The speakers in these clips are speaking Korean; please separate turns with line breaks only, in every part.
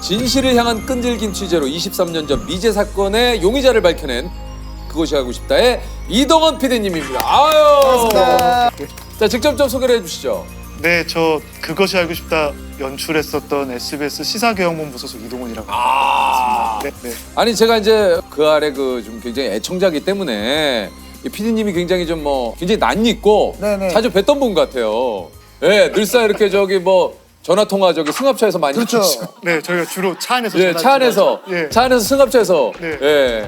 진실을 향한 끈질긴 취재로 23년 전 미제 사건의 용의자를 밝혀낸 그것이 알고 싶다의 이동원 PD님입니다. 아유.
반갑습니다.
자, 직접 좀 소개를 해주시죠.
네, 저 그것이 알고 싶다 연출했었던 SBS 시사교양본부 소속 이동훈이라고
아.
합니다. 네.
아니 제가 이제 그 아래 그 좀 굉장히 애청자기 때문에 이 PD님이 굉장히 좀 뭐 굉장히 낯익고
네네.
자주 뵀던 분 같아요. 예, 늘상 이렇게 저기 뭐 전화 통화 저기 승합차에서 많이
그렇죠.
하시고.
네, 저희가 주로 차 안에서
예, 차 안에서
예.
차 안에서 승합차에서
네.
예.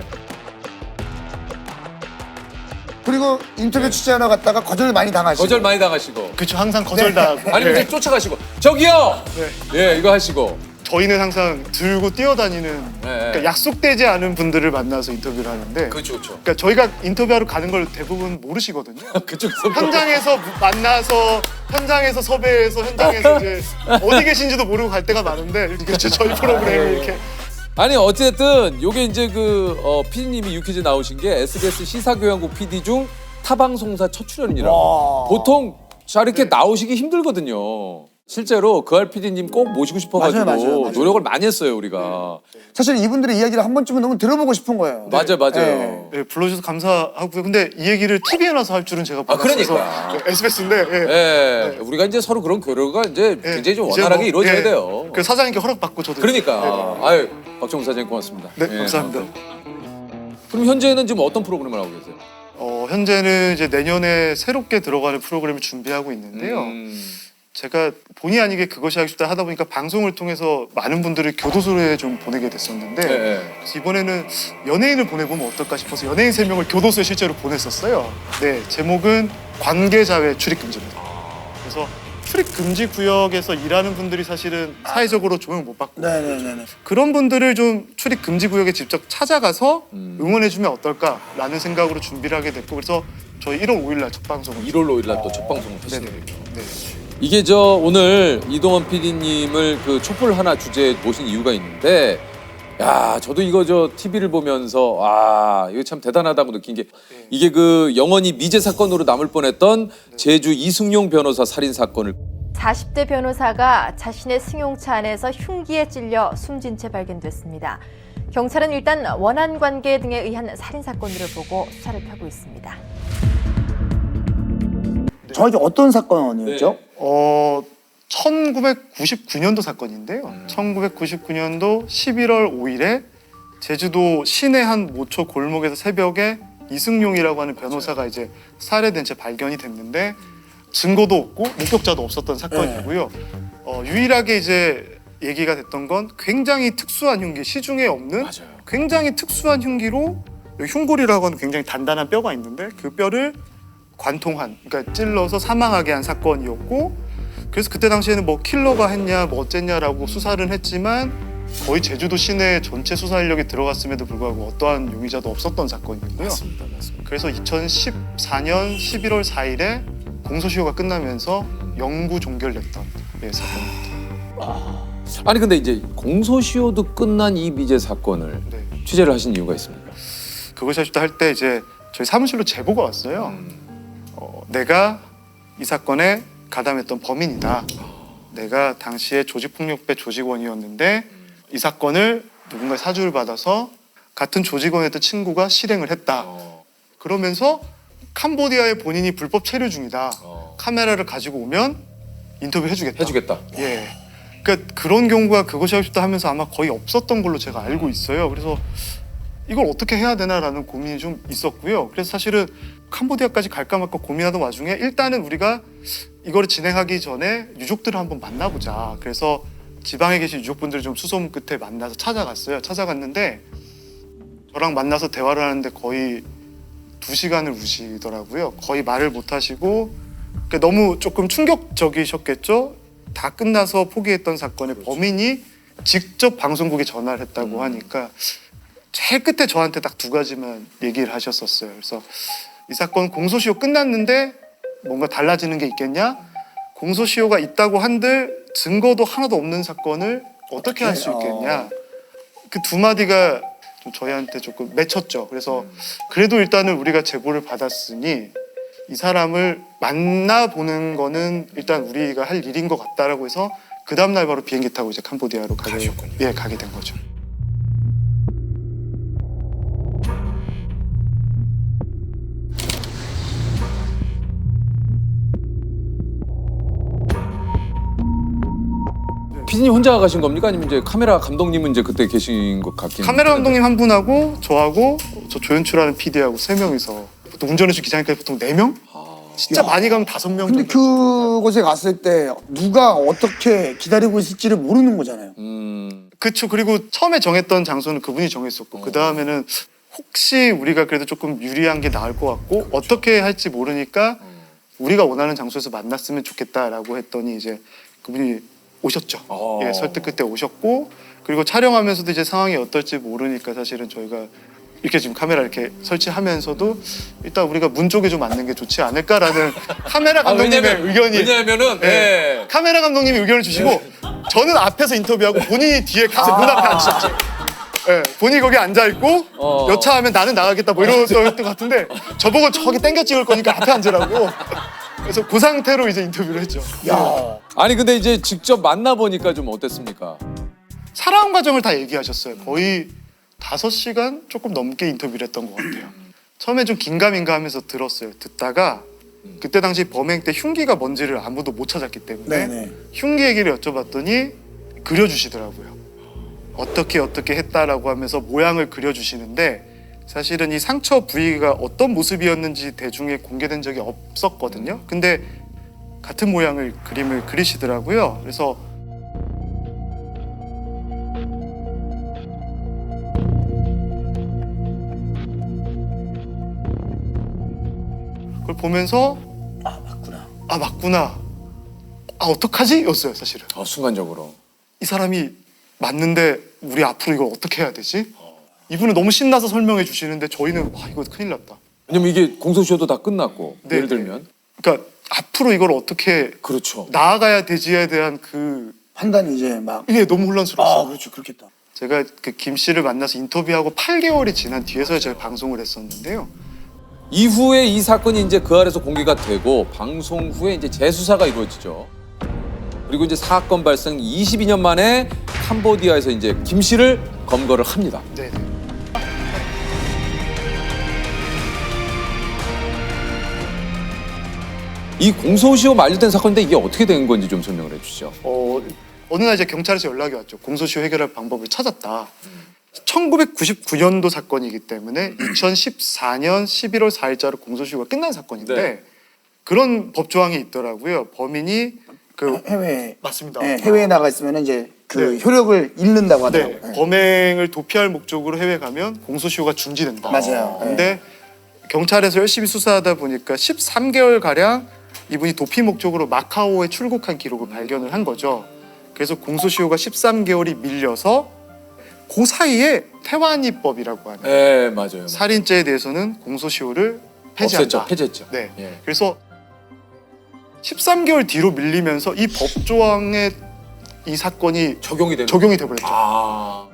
그리고 인터뷰 취재하러 갔다가 거절 많이 당하시고.
거절 많이 당하시고.
그렇죠. 항상 거절당하고.
아니면
네.
이제 쫓아가시고 저기요.
네.
예, 이거 하시고.
저희는 항상 들고 뛰어다니는 그러니까 약속되지 않은 분들을 만나서 인터뷰를 하는데
그렇죠, 그렇죠.
그러니까 저희가 인터뷰하러 가는 걸 대부분 모르시거든요.
그쪽에서
현장에서 만나서 현장에서 섭외해서 현장에서 이제 어디 계신지도 모르고 갈 때가 많은데 이게 저희 프로그램이 이렇게
아니 어쨌든 요게 이제 그 PD님이 유퀴즈 나오신 게 SBS 시사교양국 PD 중 타방송사 첫 출연이라고.
와.
보통 자 이렇게
네.
나오시기 힘들거든요. 실제로 그알 PD님 꼭 모시고 싶어가지고
맞아요.
노력을 많이 했어요 우리가.
사실 이분들의 이야기를 한 번쯤은 너무 들어보고 싶은 거예요.
맞아요.
네.
네, 불러주셔서 감사하고요. 근데 이 얘기를 TV에 나서 할 줄은 제가 몰랐어서
그러니까.
SBS인데
예, 우리가 이제 서로 그런 교류가 이제 굉장히 좀
이제
원활하게
뭐,
이루어져야
예,
돼요.
그 사장님께 허락받고 저도
그러니까. 아유, 박정우 사장님 고맙습니다.
네,
예,
감사합니다.
그럼 현재는 지금 어떤 프로그램을 하고 계세요?
현재는 이제 내년에 새롭게 들어가는 프로그램을 준비하고 있는데요. 제가 본의 아니게 그것이 하고 싶다 하다 보니까 방송을 통해서 많은 분들을 교도소에 좀 보내게 됐었는데
예, 예.
그래서 이번에는 연예인을 보내보면 어떨까 싶어서 연예인 3명을 교도소에 실제로 보냈었어요. 네, 제목은 관계자회 출입금지입니다. 그래서 출입금지 구역에서 일하는 분들이 사실은 사회적으로 조명 못 받고
네네네.
그런 분들을 좀 출입금지 구역에 직접 찾아가서 응원해주면 어떨까라는 생각으로 준비를 하게 됐고 그래서 저희 1월 5일 날 첫 방송을
1월 5일 날 또 첫 방송을
네네.
하시네요.
네.
이게 저 오늘 이동원 PD님을 그 촛불 하나 주제에 모신 이유가 있는데, 야 저도 이거 저 TV를 보면서 아 이거 참 대단하다고 느낀 게 이게 그 영원히 미제 사건으로 남을 뻔했던 제주 이승용 변호사 살인 사건을
40대 변호사가 자신의 승용차 안에서 흉기에 찔려 숨진 채 발견됐습니다. 경찰은 일단 원한 관계 등에 의한 살인 사건으로 보고 수사를 펴고 있습니다.
정확히 어떤 사건이었죠?
네.
1999년도 사건인데요. 1999년도 11월 5일에 제주도 시내 한 모초 골목에서 새벽에 이승용이라고 하는 변호사가 이제 살해된 채 발견이 됐는데 증거도 없고 목격자도 없었던 사건이고요. 유일하게 이제 얘기가 됐던 건 굉장히 특수한 흉기, 시중에 없는
맞아요.
굉장히 특수한 흉기로 흉골이라고 하는 굉장히 단단한 뼈가 있는데 그 뼈를 관통한, 그러니까 찔러서 사망하게 한 사건이었고 그래서 그때 당시에는 뭐 킬러가 했냐 뭐 어쨌냐라고 수사를 했지만 거의 제주도 시내 전체 수사 인력이 들어갔음에도 불구하고 어떠한 용의자도 없었던 사건이고요.
맞습니다.
그래서 2014년 11월 4일에 공소시효가 끝나면서 영구 종결됐던 사건입니다.
아니 근데 이제 공소시효도 끝난 이 미제 사건을
네.
취재를 하신 이유가 있습니까?
그것이 아쉽다 할 때 이제 저희 사무실로 제보가 왔어요. 내가 이 사건에 가담했던 범인이다. 내가 당시에 조직폭력배 조직원이었는데 이 사건을 누군가의 사주를 받아서 같은 조직원이었던 친구가 실행을 했다. 그러면서 캄보디아에 본인이 불법 체류 중이다. 카메라를 가지고 오면 인터뷰 해주겠다.
해주겠다.
예. 그러니까 그런 경우가 그것이 하고 싶다 하면서 아마 거의 없었던 걸로 제가 알고 있어요. 그래서 이걸 어떻게 해야 되나라는 고민이 좀 있었고요. 그래서 사실은 캄보디아까지 갈까 말까 고민하던 와중에 일단은 우리가 이거를 진행하기 전에 유족들을 한번 만나보자. 그래서 지방에 계신 유족분들을 좀 수소문 끝에 만나서 찾아갔어요. 찾아갔는데 저랑 만나서 대화를 하는데 거의 2시간을 우시더라고요. 거의 말을 못 하시고 그러니까 너무 조금 충격적이셨겠죠. 다 끝나서 포기했던 사건의 범인이 직접 방송국에 전화를 했다고 하니까 제일 끝에 저한테 딱 2가지만 얘기를 하셨었어요. 그래서 이 사건 공소시효 끝났는데 뭔가 달라지는 게 있겠냐? 공소시효가 있다고 한들 증거도 하나도 없는 사건을 어떻게 할 수 있겠냐? 그 2마디가 좀 저희한테 조금 맺혔죠. 그래서 그래도 일단은 우리가 제보를 받았으니 이 사람을 만나보는 거는 일단 우리가 할 일인 것 같다라고 해서 그 다음 날 바로 비행기 타고 이제 캄보디아로 가게 된 거죠.
피디님 혼자 가신 겁니까? 아니면 이제 카메라 감독님은 이제 그때 계신 것 같긴
카메라 감독님 한 분하고 저하고 저 조연출하는 PD하고 3명이서 보통 운전해주는 기장님까지 보통 4명? 진짜 많이 가면 5명
근데
정도.
그곳에 갔을 때 누가 어떻게 기다리고 있을지를 모르는 거잖아요.
그쵸. 그리고 처음에 정했던 장소는 그분이 정했었고 그 다음에는 혹시 우리가 그래도 조금 유리한 게 나을 것 같고 어떻게 할지 모르니까 우리가 원하는 장소에서 만났으면 좋겠다라고 했더니 이제 그분이 오셨죠. 예, 설득 끝에 오셨고 그리고 촬영하면서도 이제 상황이 어떨지 모르니까 사실은 저희가 이렇게 지금 카메라 이렇게 설치하면서도 일단 우리가 문 쪽에 좀 앉는 게 좋지 않을까라는 카메라 감독님의 의견이
왜냐하면은
네. 카메라 감독님이 의견을 주시고 저는 앞에서 인터뷰하고 본인이 뒤에 가서 문 앞에 앉으셨죠. 네, 본인이 거기 앉아있고 여차하면 나는 나가겠다 뭐 이러던 것 같은데 저보고 저기 땡겨 찍을 거니까 앞에 앉으라고 그래서 그 상태로 이제 인터뷰를 했죠.
야,
아니 근데 이제 직접 만나보니까 좀 어땠습니까?
살아온 과정을 다 얘기하셨어요. 거의 5시간 조금 넘게 인터뷰를 했던 것 같아요. 처음에 좀 긴가민가 하면서 들었어요. 듣다가 그때 당시 범행 때 흉기가 뭔지를 아무도 못 찾았기 때문에
네네.
흉기 얘기를 여쭤봤더니 그려주시더라고요. 어떻게 했다라고 하면서 모양을 그려주시는데 사실은 이 상처 부위가 어떤 모습이었는지 대중에 공개된 적이 없었거든요. 근데 같은 모양을 그림을 그리시더라고요. 그래서 그걸 보면서 맞구나. 어떡하지? 였어요, 사실은.
순간적으로.
이 사람이 맞는데 우리 앞으로 이걸 어떻게 해야 되지? 이분은 너무 신나서 설명해 주시는데 저희는 이거 큰일 났다.
왜냐면 이게 공소시효도 다 끝났고
네,
예를 들면
그러니까 앞으로 이걸 어떻게
그렇죠.
나아가야 되지에 대한 그
판단이 이제 막.
이게 너무 혼란스러웠어요.
그렇죠, 그렇겠다.
제가 그 김 씨를 만나서 인터뷰하고 8개월이 지난 뒤에서 제가 방송을 했었는데요.
이후에 이 사건이 이제 그 아래서 공개가 되고 방송 후에 이제 재수사가 이루어지죠. 그리고 이제 사건 발생 22년 만에 캄보디아에서 이제 김 씨를 검거를 합니다.
네.
이 공소시효 만료된 사건인데 이게 어떻게 된 건지 좀 설명을 해주시죠.
어느 날 이제 경찰에서 연락이 왔죠. 공소시효 해결할 방법을 찾았다. 1999년도 사건이기 때문에 2014년 11월 4일자로 공소시효가 끝난 사건인데
네.
그런 법조항이 있더라고요. 범인이
해외.
맞습니다.
네, 해외에 나가 있으면 이제 그
네.
효력을 잃는다고 하더라고요.
네,
네.
범행을 도피할 목적으로 해외 가면 공소시효가 중지된다.
맞아요.
근데 경찰에서 열심히 수사하다 보니까 13개월 가량 이분이 도피 목적으로 마카오에 출국한 기록을 발견을 한 거죠. 그래서 공소시효가 13개월이 밀려서 그 사이에 태완이법이라고 하는
네, 맞아요.
살인죄에 대해서는 공소시효를 폐지한다.
폐지했죠.
네.
예.
그래서 13개월 뒤로 밀리면서 이 법조항에 이 사건이
적용이
돼버렸죠.
아.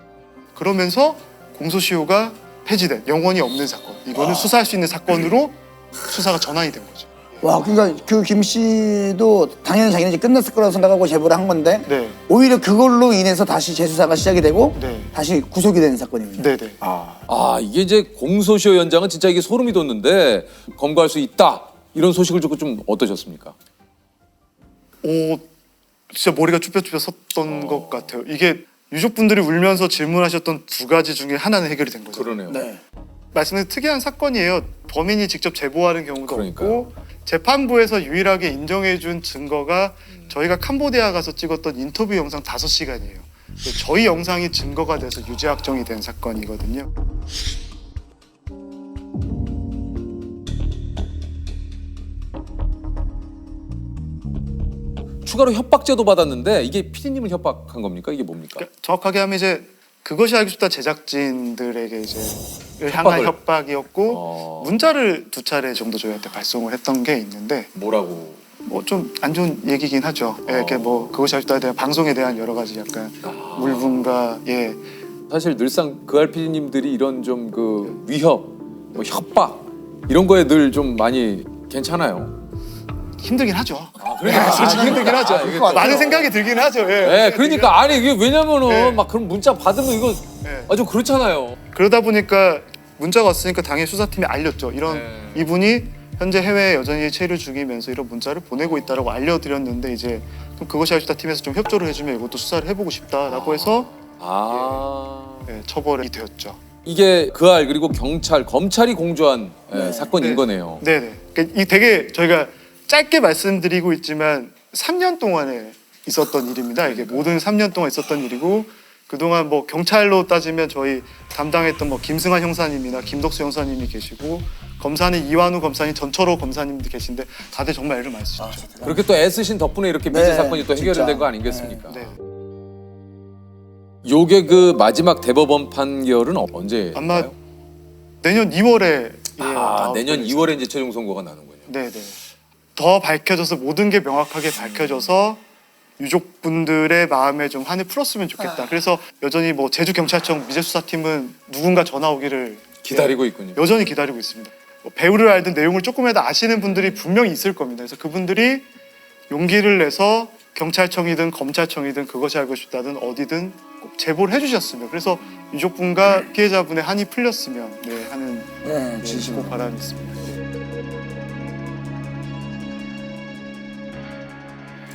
그러면서 공소시효가 폐지된 영원히 없는 사건. 이거는 수사할 수 있는 사건으로 수사가 전환이 된 거죠.
와, 그러니까 그 김 씨도 당연히 자기는 이제 끝났을 거라고 생각하고 제보를 한 건데
네.
오히려 그걸로 인해서 다시 재수사가 시작이 되고
네.
다시 구속이 되는 사건이군요.
네네.
이게 이제 공소시효 연장은 진짜 이게 소름이 돋는데 검거할 수 있다 이런 소식을 듣고 좀 어떠셨습니까?
진짜 머리가 쭈뼛쭈뼛 섰던 것 같아요. 이게 유족분들이 울면서 질문하셨던 2가지 중에 하나는 해결이 된 거죠.
그러네요.
네.
말씀드린 특이한 사건이에요. 범인이 직접 제보하는 경우도
그러니까요.
없고 재판부에서 유일하게 인정해준 증거가 저희가 캄보디아 가서 찍었던 인터뷰 영상 5시간이에요. 저희 영상이 증거가 돼서 유죄 확정이 된 사건이거든요.
추가로 협박죄도 받았는데 이게 피디님을 협박한 겁니까? 이게 뭡니까?
그러니까 정확하게 하면 이제 그것이 알고 싶다 제작진들에게 이제 향한 협박이었고 문자를 2차례 정도 저희한테 발송을 했던 게 있는데
뭐라고?
뭐 좀 안 좋은 얘기긴 하죠. 이렇게 뭐 그것이 알고 싶다에 대한 방송에 대한 여러 가지 약간 물분과
사실 늘상 그알 피디님들이 이런 좀 위협, 뭐 협박 이런 거에 늘 좀 많이 괜찮아요.
힘들긴 하죠.
그러니까.
솔직히 힘들긴 하죠.
이게
또-
많은 생각이 들긴 하죠. 예.
네, 그러니까 아니 이게 왜냐면은
네.
막 그런 문자 받으면 이거
네.
아주 그렇잖아요.
그러다 보니까 문자가 왔으니까 당연히 수사팀이 알렸죠. 이런
네.
이분이 현재 해외에 여전히 체를 죽이면서 이런 문자를 보내고 있다라고 알려드렸는데 이제 그럼 그것이 알수다 팀에서 좀 협조를 해주면 이것도 수사를 해보고 싶다라고 해서 처벌이 되었죠.
이게 그 알 그리고 경찰, 검찰이 공조한 사건인
네.
거네요.
네네. 그러니까 이 되게 저희가 짧게 말씀드리고 있지만 3년 동안에 있었던 일입니다. 이게 모든 3년 동안 있었던 일이고 그동안 뭐 경찰로 따지면 저희 담당했던 뭐 김승환 형사님이나 김덕수 형사님이 계시고 검사는 이완우 검사님, 전철호 검사님도 계신데 다들 정말 애를 많이 쓰셨죠.
그렇게 또 애쓰신 덕분에 이렇게 미제
네,
사건이 또 해결이
진짜.
된 거 아니겠습니까?
네.
요게 그 마지막 대법원 판결은 언제?
아마 내년 2월에
내년 2월에 이제 최종 선고가 나는군요.
네네. 더 밝혀져서 모든 게 명확하게 밝혀져서 유족분들의 마음에 좀 한을 풀었으면 좋겠다. 그래서 여전히 뭐 제주경찰청 미제수사팀은 누군가 전화 오기를
기다리고 있군요.
여전히 기다리고 있습니다. 뭐 배우를 알든 내용을 조금이라도 아시는 분들이 분명히 있을 겁니다. 그래서 그분들이 용기를 내서 경찰청이든 검찰청이든 그것이 알고 싶다든 어디든 꼭 제보를 해주셨으면 그래서 유족분과 피해자분의 한이 풀렸으면 하는
네, 진심으로.
꼭 바람이 있습니다.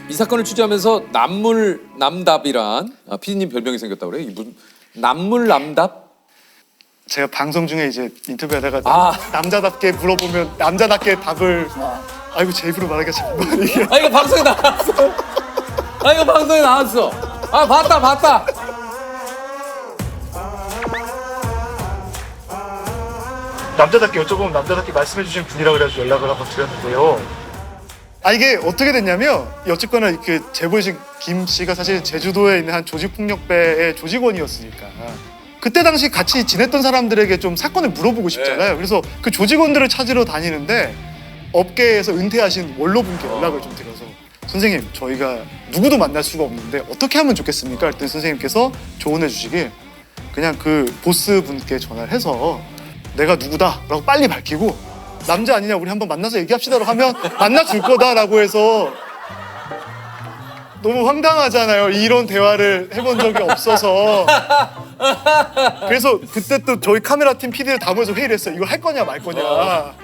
이 사건을 취재하면서 남물남답이란 PD님 별명이 생겼다고 그래요? 무슨 남물남답?
제가 방송 중에 이제 인터뷰하다가
아.
남자답게 물어보면 남자답게 답을 아이고 제 입으로 말하기가 참 이게
아 이거 방송에 나왔어. 아 이거 방송에 나왔어. 아 봤다.
남자답게 여쭤보면 남자답게 말씀해 주신 분이라 그래서 연락을 한번 드렸는데요. 아 이게 어떻게 됐냐면 어쨌거나 이렇게 제보해 주신 김 씨가 사실 제주도에 있는 한 조직폭력배의 조직원이었으니까 그때 당시 같이 지냈던 사람들에게 좀 사건을 물어보고 싶잖아요. 그래서 그 조직원들을 찾으러 다니는데 업계에서 은퇴하신 원로분께 연락을 좀 드려서 선생님 저희가 누구도 만날 수가 없는데 어떻게 하면 좋겠습니까? 그랬더니 선생님께서 조언해 주시길 그냥 그 보스분께 전화를 해서 내가 누구다라고 빨리 밝히고 남자 아니냐 우리 한번 만나서 얘기합시다라고 하면 만나줄 거다라고 해서 너무 황당하잖아요. 이런 대화를 해본 적이 없어서 그래서 그때 또 저희 카메라 팀 PD를 다 모여서 회의를 했어요. 이걸 할 거냐 말 거냐.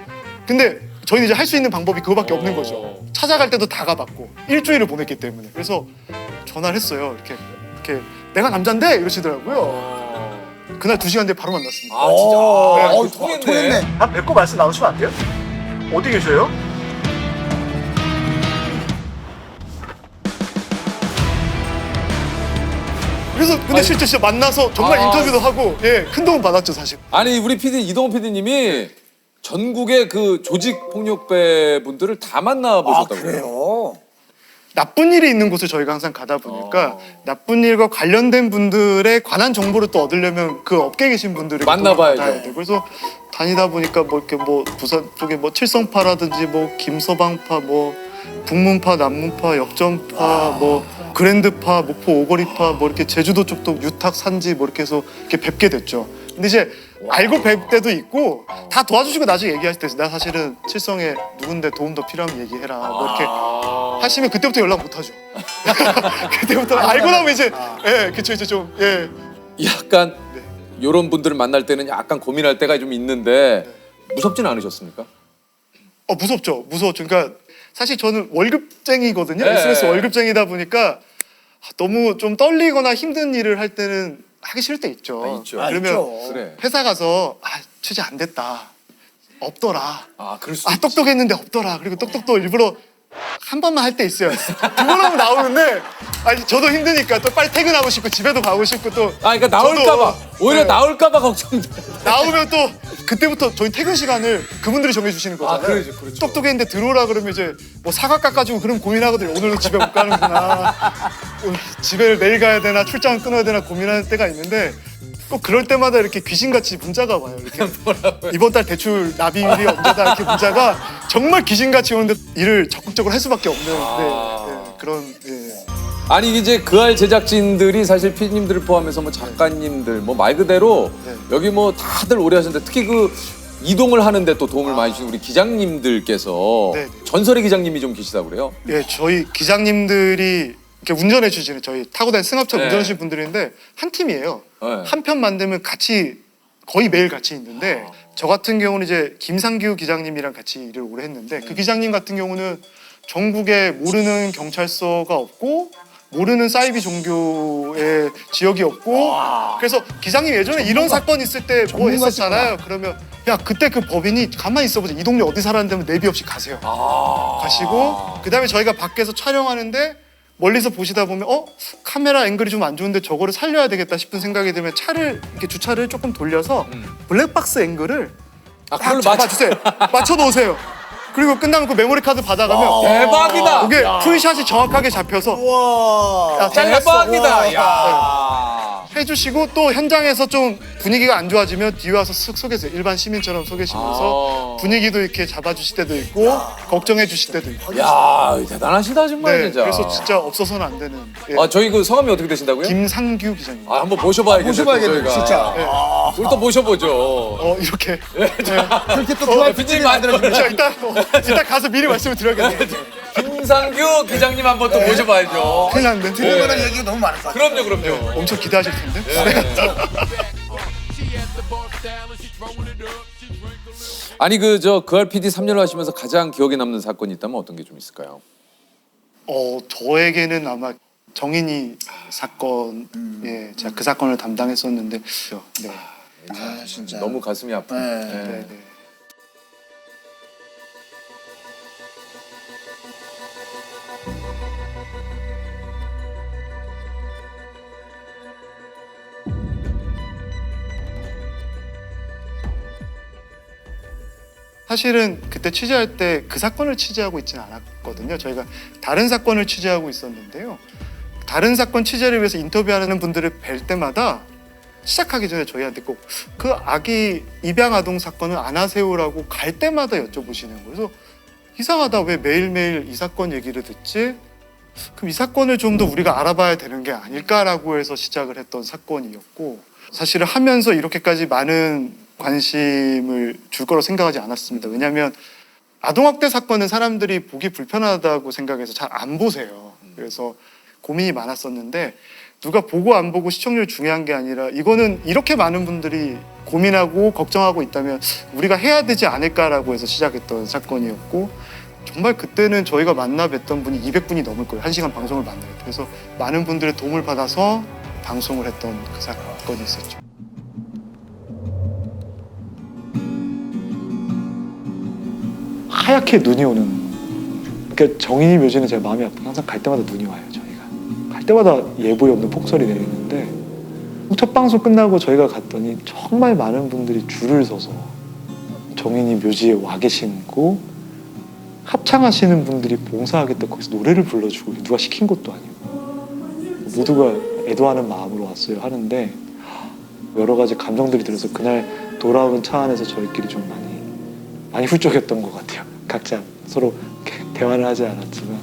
근데 저희는 이제 할 수 있는 방법이 그거밖에 없는 거죠. 찾아갈 때도 다 가봤고 일주일을 보냈기 때문에 그래서 전화를 했어요. 이렇게 내가 남잔데 이러시더라고요. 그날 2시간 뒤에 바로 만났습니다.
아 진짜.
어,
통했네.
통했네.
한 뵙고 말씀 나누시면 안 돼요? 어디 계셔요? 그래서 근데 실제 진짜 만나서 정말
아.
인터뷰도 하고 큰 도움 받았죠 사실.
아니 우리 PD 이동훈 PD님이 전국의 그 조직 폭력배 분들을 다 만나
아,
보셨다고요.
그래요?
나쁜 일이 있는 곳을 저희가 항상 가다 보니까 나쁜 일과 관련된 분들에 관한 정보를 또 얻으려면 그 업계에 계신 분들을
만나봐야죠.
받아야 돼요. 그래서 다니다 보니까 뭐 이렇게 뭐 부산 쪽에 뭐 칠성파라든지 뭐 김서방파 뭐 북문파, 남문파, 역전파, 뭐 그랜드파, 목포 오거리파, 뭐 이렇게 제주도 쪽도 유탁 산지 뭐 이렇게 해서 이렇게 뵙게 됐죠. 근데 이제 알고 뵐 때도 있고 다 도와주시고 나중에 얘기하실 때 나 사실은 칠성에 누군데 도움 더 필요하면 얘기해라 뭐 이렇게 하시면 그때부터 연락 못 하죠. 그때부터 알고 나면 이제 그쵸 이제 좀
약간 이런 분들을 만날 때는 약간 고민할 때가 좀 있는데 무섭진 않으셨습니까?
무섭죠. 그러니까 사실 저는 월급쟁이거든요.
네.
SBS 월급쟁이다 보니까 너무 좀 떨리거나 힘든 일을 할 때는 하기 싫을 때 있죠.
있죠.
그러면
있죠.
그래.
회사 가서 취재 안 됐다. 없더라.
그럴 수
똑똑했는데 없더라. 그리고 똑똑도 일부러 한 번만 할 때 있어요. 2번 하면 나오는데 저도 힘드니까 또 빨리 퇴근하고 싶고 집에도 가고 싶고 또
그러니까 나올까봐
저도,
오히려 나올까봐 걱정돼.
나오면 또 그때부터 저희 퇴근 시간을 그분들이 정해주시는 거잖아요.
그렇죠.
똑똑했는데 들어오라 그러면 이제 뭐 사과 깎아주고 그럼 고민하거든요. 오늘도 집에 못 가는구나. 집에 내일 가야 되나 출장 끊어야 되나 고민하는 때가 있는데 꼭 그럴 때마다 이렇게 귀신같이 문자가 와요. 이렇게 이번 달 대출 납입일이 언제다 이렇게 문자가 정말 귀신같이 오는데 일을 적극적으로 할 수밖에 없는 그런
아니 이제 그알 제작진들이 사실 PD님들을 포함해서 뭐 작가님들 뭐 말 그대로
네.
여기 뭐 다들 오래 하셨는데 특히 그 이동을 하는데 또 도움을 많이 주신 우리 기장님들께서
네, 네.
전설의 기장님이 좀 계시다고 그래요?
예, 저희 기장님들이 이렇게 운전해 주시는 저희 타고 다니는 승합차
네.
운전하시는 분들인데 한 팀이에요.
네.
한 편 만들면 같이 거의 매일 같이 있는데 저 같은 경우는 이제 김상규 기장님이랑 같이 일을 오래 했는데 그 기장님 같은 경우는 전국에 모르는 경찰서가 없고 모르는 사이비 종교의 지역이 없고 그래서 기장님 예전에 이런 사건 있을 때 뭐 했었잖아요. 그러면 야 그때 그 법인이 가만히 있어보자. 이 동네 어디 살았는데 내비 없이 가세요. 가시고 그다음에 저희가 밖에서 촬영하는데 멀리서 보시다 보면 카메라 앵글이 좀 안 좋은데 저거를 살려야 되겠다 싶은 생각이 들면 차를 이렇게 주차를 조금 돌려서 블랙박스 앵글을
그걸로
딱 잡아주세요. 맞춰 놓으세요. 그리고 끝나면 그 메모리 카드 받아가면
대박이다.
이게 풀샷이 정확하게 잡혀서
와.
야, 잘랐어.
대박이다. 야.
해주시고 또 현장에서 좀 분위기가 안 좋아지면 뒤에 와서 쓱 속에서 일반 시민처럼 속이시면서 분위기도 이렇게 잡아주실 때도 있고 걱정해 주실 때도 있고.
야, 대단하시다 정말
네,
진짜.
그래서 진짜 없어서는 안 되는. 예.
저희 그 성함이 어떻게 되신다고요?
김상규 기자님.
한번 모셔봐야겠네요.
모셔봐야겠네,
저희가.
진짜.
네.
우리 또 모셔보죠.
이렇게.
그렇게 또 좋아할
빈님
만들어주면
자, 일단 가서 미리 말씀을 드려야겠네요.
김상규 기장님 한번 또 모셔봐야죠.
큰일 났는데.
들을 만한 얘기가 너무 많을 것 같아요.
그럼요.
엄청 기대하실 텐데.
아니 그 RPD 3년을 하시면서 가장 기억에 남는 사건이 있다면 어떤 게 좀 있을까요?
저에게는 아마 정인이 사건, 예, 제가 그 사건을 담당했었는데, 네,
아, 진짜.
너무 가슴이 아픈.
네.
네.
네, 네. 사실은 그때 취재할 때 그 사건을 취재하고 있지는 않았거든요. 저희가 다른 사건을 취재하고 있었는데요. 다른 사건 취재를 위해서 인터뷰하는 분들을 뵐 때마다 시작하기 전에 저희한테 꼭 그 아기 입양 아동 사건은 안 하세요라고 갈 때마다 여쭤보시는 거예요. 그래서 이상하다. 왜 매일매일 이 사건 얘기를 듣지? 그럼 이 사건을 좀 더 우리가 알아봐야 되는 게 아닐까라고 해서 시작을 했던 사건이었고 사실은 하면서 이렇게까지 많은 관심을 줄 거라고 생각하지 않았습니다. 왜냐하면 아동학대 사건은 사람들이 보기 불편하다고 생각해서 잘 안 보세요. 그래서 고민이 많았었는데 누가 보고 안 보고 시청률이 중요한 게 아니라 이거는 이렇게 많은 분들이 고민하고 걱정하고 있다면 우리가 해야 되지 않을까라고 해서 시작했던 사건이었고 정말 그때는 저희가 만나 뵀던 분이 200분이 넘을 거예요. 1시간 방송을 만나요. 그래서 많은 분들의 도움을 받아서 방송을 했던 그 사건이 있었죠. 하얗게 눈이 오는 그러니까 정인이 묘지는 제가 마음이 아프고 항상 갈 때마다 눈이 와요. 저희가 갈 때마다 예보에 없는 폭설이 내리는데 첫 방송 끝나고 저희가 갔더니 정말 많은 분들이 줄을 서서 정인이 묘지에 와 계시고 합창하시는 분들이 봉사하겠다 거기서 노래를 불러주고 누가 시킨 것도 아니고 모두가 애도하는 마음으로 왔어요 하는데 여러 가지 감정들이 들어서 그날 돌아오는 차 안에서 저희끼리 좀 많이 훌쩍였던 것 같아요. 각자 서로 대화를 하지 않았지만